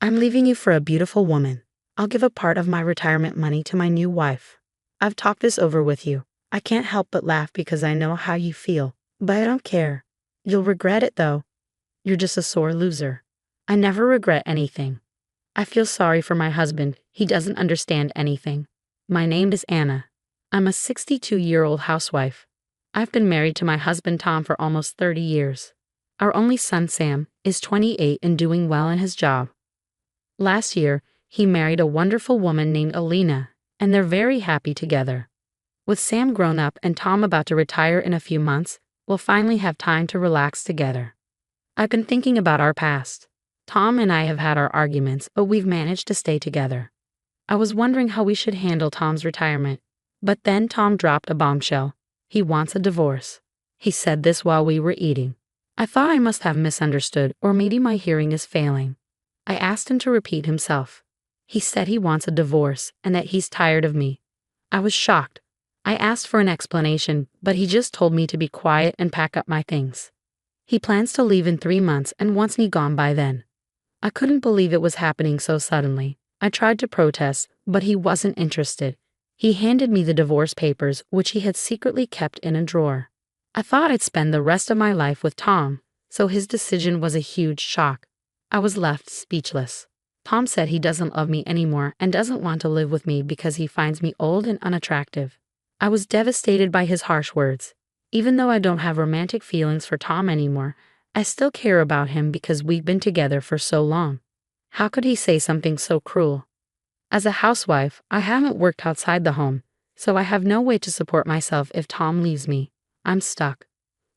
I'm leaving you for a beautiful woman. I'll give a part of my retirement money to my new wife. I've talked this over with you. I can't help but laugh because I know how you feel, but I don't care. You'll regret it though. You're just a sore loser. I never regret anything. I feel sorry for my husband. He doesn't understand anything. My name is Anna. I'm a 62-year-old housewife. I've been married to my husband Tom for almost 30 years. Our only son Sam is 28 and doing well in his job. Last year, he married a wonderful woman named Alina, and they're very happy together. With Sam grown up and Tom about to retire in a few months, we'll finally have time to relax together. I've been thinking about our past. Tom and I have had our arguments, but we've managed to stay together. I was wondering how we should handle Tom's retirement, but then Tom dropped a bombshell. He wants a divorce. He said this while we were eating. I thought I must have misunderstood, or maybe my hearing is failing. I asked him to repeat himself. He said he wants a divorce and that he's tired of me. I was shocked. I asked for an explanation, but he just told me to be quiet and pack up my things. He plans to leave in 3 months and wants me gone by then. I couldn't believe it was happening so suddenly. I tried to protest, but he wasn't interested. He handed me the divorce papers, which he had secretly kept in a drawer. I thought I'd spend the rest of my life with Tom, so his decision was a huge shock. I was left speechless. Tom said he doesn't love me anymore and doesn't want to live with me because he finds me old and unattractive. I was devastated by his harsh words. Even though I don't have romantic feelings for Tom anymore, I still care about him because we've been together for so long. How could he say something so cruel? As a housewife, I haven't worked outside the home, so I have no way to support myself if Tom leaves me. I'm stuck.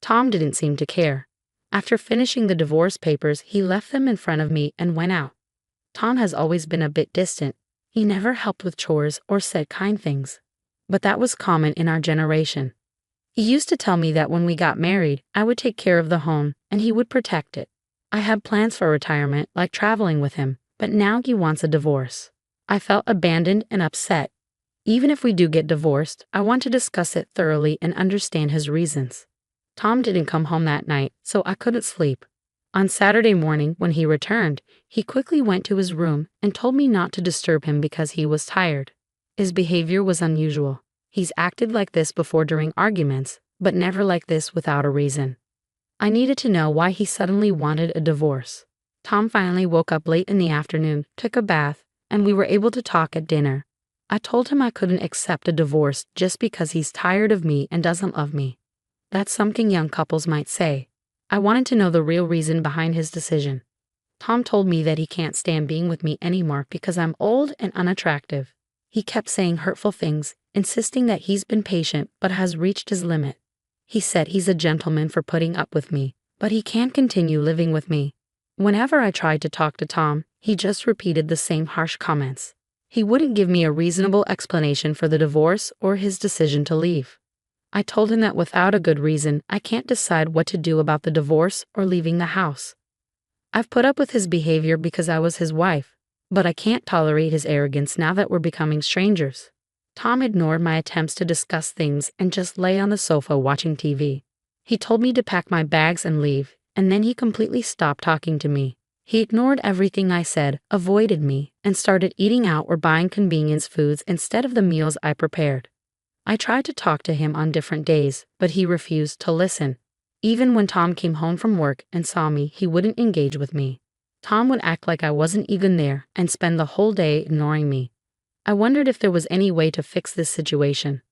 Tom didn't seem to care. After finishing the divorce papers, he left them in front of me and went out. Tom has always been a bit distant. He never helped with chores or said kind things. But that was common in our generation. He used to tell me that when we got married, I would take care of the home and he would protect it. I had plans for retirement, like traveling with him, but now he wants a divorce. I felt abandoned and upset. Even if we do get divorced, I want to discuss it thoroughly and understand his reasons. Tom didn't come home that night, so I couldn't sleep. On Saturday morning, when he returned, he quickly went to his room and told me not to disturb him because he was tired. His behavior was unusual. He's acted like this before during arguments, but never like this without a reason. I needed to know why he suddenly wanted a divorce. Tom finally woke up late in the afternoon, took a bath, and we were able to talk at dinner. I told him I couldn't accept a divorce just because he's tired of me and doesn't love me. That's something young couples might say. I wanted to know the real reason behind his decision. Tom told me that he can't stand being with me anymore because I'm old and unattractive. He kept saying hurtful things, insisting that he's been patient but has reached his limit. He said he's a gentleman for putting up with me, but he can't continue living with me. Whenever I tried to talk to Tom, he just repeated the same harsh comments. He wouldn't give me a reasonable explanation for the divorce or his decision to leave. I told him that without a good reason, I can't decide what to do about the divorce or leaving the house. I've put up with his behavior because I was his wife, but I can't tolerate his arrogance now that we're becoming strangers. Tom ignored my attempts to discuss things and just lay on the sofa watching TV. He told me to pack my bags and leave, and then he completely stopped talking to me. He ignored everything I said, avoided me, and started eating out or buying convenience foods instead of the meals I prepared. I tried to talk to him on different days, but he refused to listen. Even when Tom came home from work and saw me, he wouldn't engage with me. Tom would act like I wasn't even there and spend the whole day ignoring me. I wondered if there was any way to fix this situation.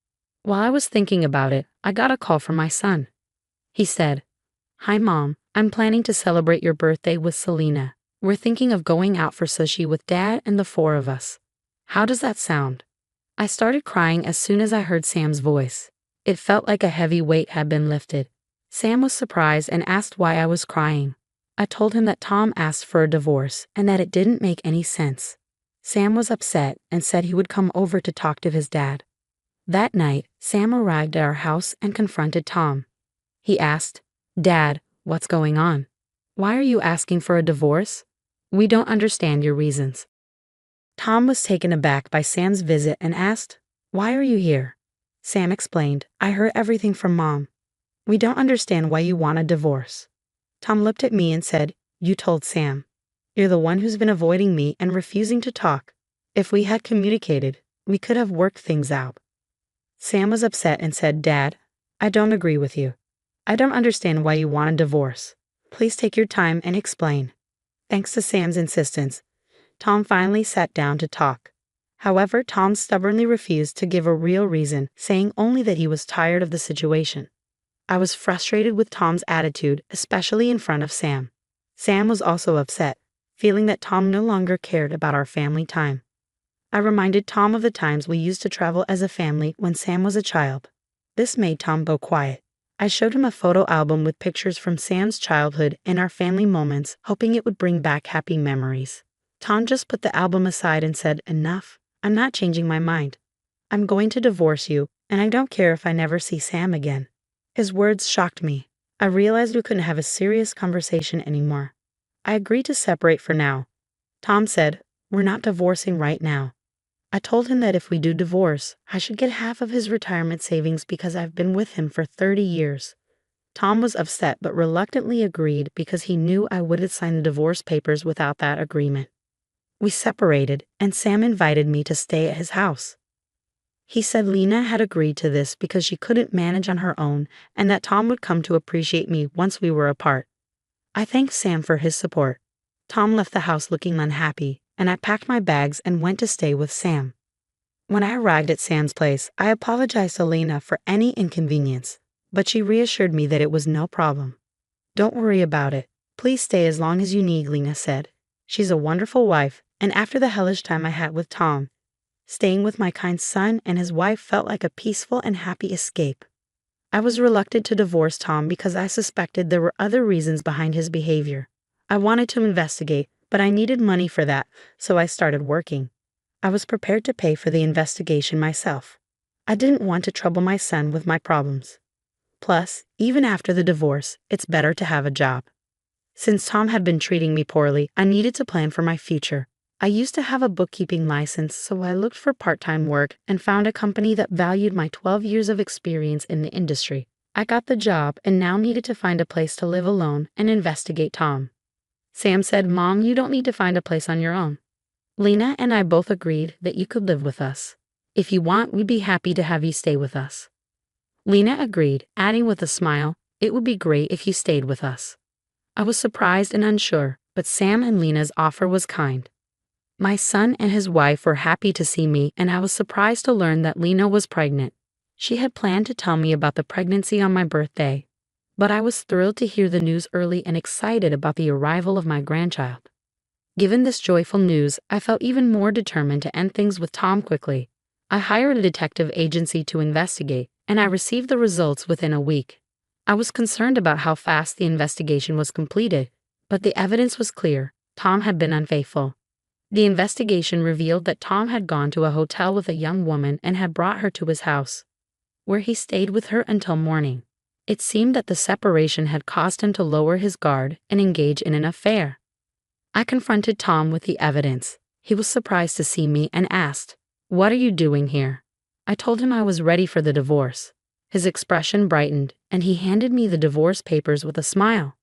While I was thinking about it, I got a call from my son. He said, "Hi Mom, I'm planning to celebrate your birthday with Selena. We're thinking of going out for sushi with Dad and the 4 of us. How does that sound?" I started crying as soon as I heard Sam's voice. It felt like a heavy weight had been lifted. Sam was surprised and asked why I was crying. I told him that Tom asked for a divorce and that it didn't make any sense. Sam was upset and said he would come over to talk to his dad. That night, Sam arrived at our house and confronted Tom. He asked, "Dad, what's going on? Why are you asking for a divorce? We don't understand your reasons." Tom was taken aback by Sam's visit and asked, "Why are you here?" Sam explained, "I heard everything from Mom. We don't understand why you want a divorce." Tom looked at me and said, "You told Sam." You're the one who's been avoiding me and refusing to talk. If we had communicated, we could have worked things out. Sam was upset and said, Dad, I don't agree with you. I don't understand why you want a divorce. Please take your time and explain. Thanks to Sam's insistence, Tom finally sat down to talk. However, Tom stubbornly refused to give a real reason, saying only that he was tired of the situation. I was frustrated with Tom's attitude, especially in front of Sam. Sam was also upset, feeling that Tom no longer cared about our family time. I reminded Tom of the times we used to travel as a family when Sam was a child. This made Tom go quiet. I showed him a photo album with pictures from Sam's childhood and our family moments, hoping it would bring back happy memories. Tom just put the album aside and said, Enough. I'm not changing my mind. I'm going to divorce you, and I don't care if I never see Sam again. His words shocked me. I realized we couldn't have a serious conversation anymore. I agreed to separate for now. Tom said, We're not divorcing right now. I told him that if we do divorce, I should get half of his retirement savings because I've been with him for 30 years. Tom was upset but reluctantly agreed because he knew I wouldn't sign the divorce papers without that agreement. We separated, and Sam invited me to stay at his house. He said Lena had agreed to this because she couldn't manage on her own and that Tom would come to appreciate me once we were apart. I thanked Sam for his support. Tom left the house looking unhappy, and I packed my bags and went to stay with Sam. When I arrived at Sam's place, I apologized to Lena for any inconvenience, but she reassured me that it was no problem. Don't worry about it. Please stay as long as you need, Lena said. She's a wonderful wife, and after the hellish time I had with Tom, staying with my kind son and his wife felt like a peaceful and happy escape. I was reluctant to divorce Tom because I suspected there were other reasons behind his behavior. I wanted to investigate, but I needed money for that, so I started working. I was prepared to pay for the investigation myself. I didn't want to trouble my son with my problems. Plus, even after the divorce, it's better to have a job. Since Tom had been treating me poorly, I needed to plan for my future. I used to have a bookkeeping license, so I looked for part-time work and found a company that valued my 12 years of experience in the industry. I got the job and now needed to find a place to live alone and investigate Tom. Sam said, Mom, you don't need to find a place on your own. Lena and I both agreed that you could live with us. If you want, we'd be happy to have you stay with us. Lena agreed, adding with a smile, It would be great if you stayed with us. I was surprised and unsure, but Sam and Lena's offer was kind. My son and his wife were happy to see me, and I was surprised to learn that Lena was pregnant. She had planned to tell me about the pregnancy on my birthday, but I was thrilled to hear the news early and excited about the arrival of my grandchild. Given this joyful news, I felt even more determined to end things with Tom quickly. I hired a detective agency to investigate, and I received the results within a week. I was concerned about how fast the investigation was completed, but the evidence was clear. Tom had been unfaithful. The investigation revealed that Tom had gone to a hotel with a young woman and had brought her to his house, where he stayed with her until morning. It seemed that the separation had caused him to lower his guard and engage in an affair. I confronted Tom with the evidence. He was surprised to see me and asked, What are you doing here? I told him I was ready for the divorce. His expression brightened, and he handed me the divorce papers with a smile.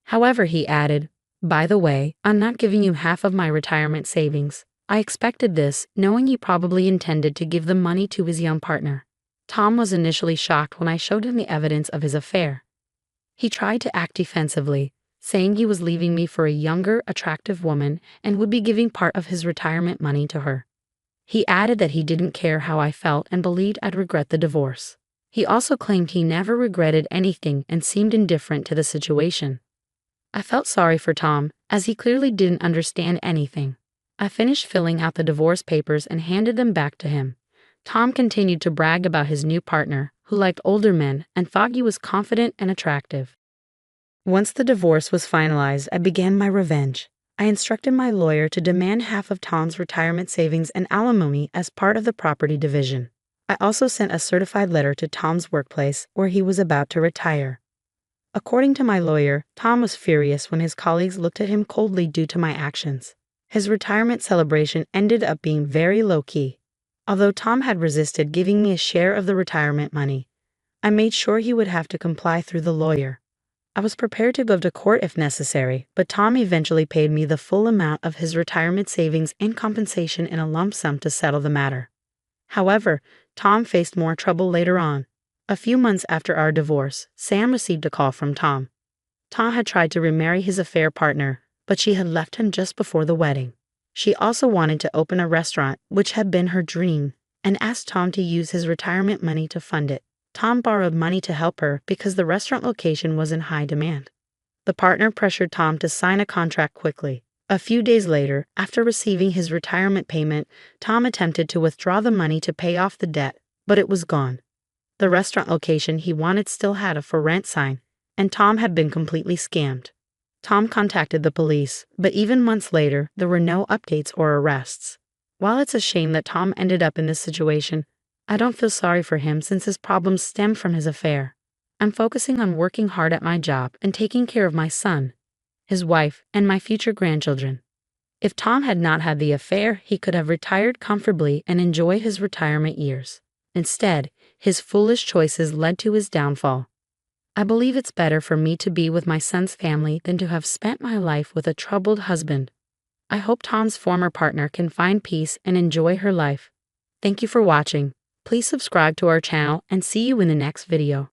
However, he added, By the way, I'm not giving you half of my retirement savings. I expected this, knowing you probably intended to give the money to his young partner. Tom was initially shocked when I showed him the evidence of his affair. He tried to act defensively, saying he was leaving me for a younger, attractive woman and would be giving part of his retirement money to her. He added that he didn't care how I felt and believed I'd regret the divorce. He also claimed he never regretted anything and seemed indifferent to the situation. I felt sorry for Tom, as he clearly didn't understand anything. I finished filling out the divorce papers and handed them back to him. Tom continued to brag about his new partner, who liked older men and thought he was confident and attractive. Once the divorce was finalized, I began my revenge. I instructed my lawyer to demand half of Tom's retirement savings and alimony as part of the property division. I also sent a certified letter to Tom's workplace where he was about to retire. According to my lawyer, Tom was furious when his colleagues looked at him coldly due to my actions. His retirement celebration ended up being very low-key. Although Tom had resisted giving me a share of the retirement money, I made sure he would have to comply through the lawyer. I was prepared to go to court if necessary, but Tom eventually paid me the full amount of his retirement savings and compensation in a lump sum to settle the matter. However, Tom faced more trouble later on. A few months after our divorce, Sam received a call from Tom. Tom had tried to remarry his affair partner, but she had left him just before the wedding. She also wanted to open a restaurant, which had been her dream, and asked Tom to use his retirement money to fund it. Tom borrowed money to help her because the restaurant location was in high demand. The partner pressured Tom to sign a contract quickly. A few days later, after receiving his retirement payment, Tom attempted to withdraw the money to pay off the debt, but it was gone. The restaurant location he wanted still had a for rent sign, and Tom had been completely scammed. Tom contacted the police, but even months later, there were no updates or arrests. While it's a shame that Tom ended up in this situation, I don't feel sorry for him since his problems stemmed from his affair. I'm focusing on working hard at my job and taking care of my son, his wife, and my future grandchildren. If Tom had not had the affair, he could have retired comfortably and enjoy his retirement years. Instead, his foolish choices led to his downfall. I believe it's better for me to be with my son's family than to have spent my life with a troubled husband. I hope Tom's former partner can find peace and enjoy her life. Thank you for watching. Please subscribe to our channel and see you in the next video.